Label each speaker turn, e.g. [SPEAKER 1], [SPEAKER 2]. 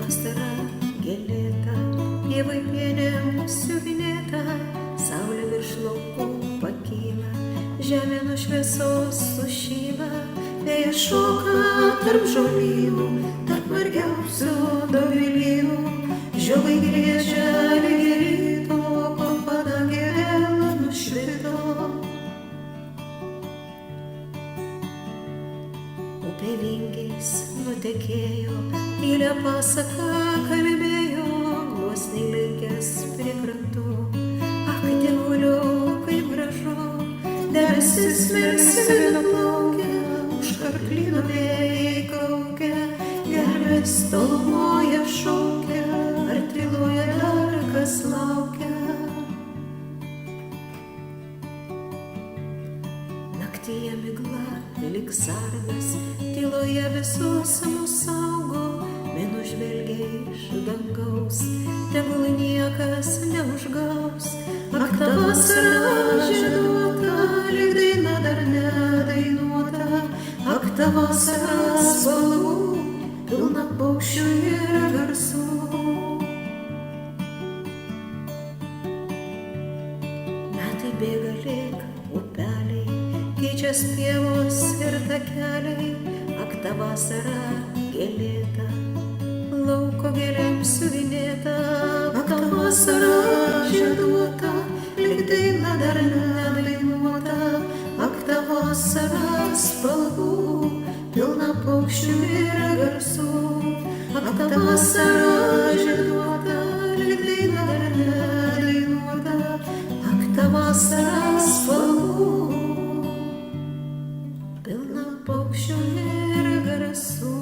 [SPEAKER 1] vasara gėlėta, pievai pienėm siuvinėta, saulė virš laukų pakyla, žemė nuo šviesos sušyla, vėjas šoka tarp žolynų, tarp margiausių dovilynų, žiovai griežia lygiai ryto, kol padangė vėl nušvito. Upė vingiais nutekėjo, tylią pasaką kalbėjo, gluosniai laikęs prie krantų. Ak, dievuliau, kaip gražu, debesis melsvai nuplaukia, už karklynų vėjai kaukia, gelbės tolumoje šaukia, ar tyloje dar kas laukia. Naktyje migla, lyg sargas, tyloje visus mus saugo, mėnuo žvelgia iš dangaus, tegul niekas neužgaus. Ak, ta vasara žieduota, lyg daina dar nedainuota, ak, ta vasara spalvų, pilna paukščių ir garsų. Metai bėga lyg upeliai, keičias pievos ir takeliai, ak, ta vasara gėlėta, lauko gėlėm siuvinėta, ak, ta vasara žieduota, lyg daina dar nedainuota, ak, ta vasara spalvų, pilna paukščių ir garsų, ak, ta vasara žieduota, lyg daina dar nedainuota, ak, ta vasara spalvų, pilna paukščių ir garsų.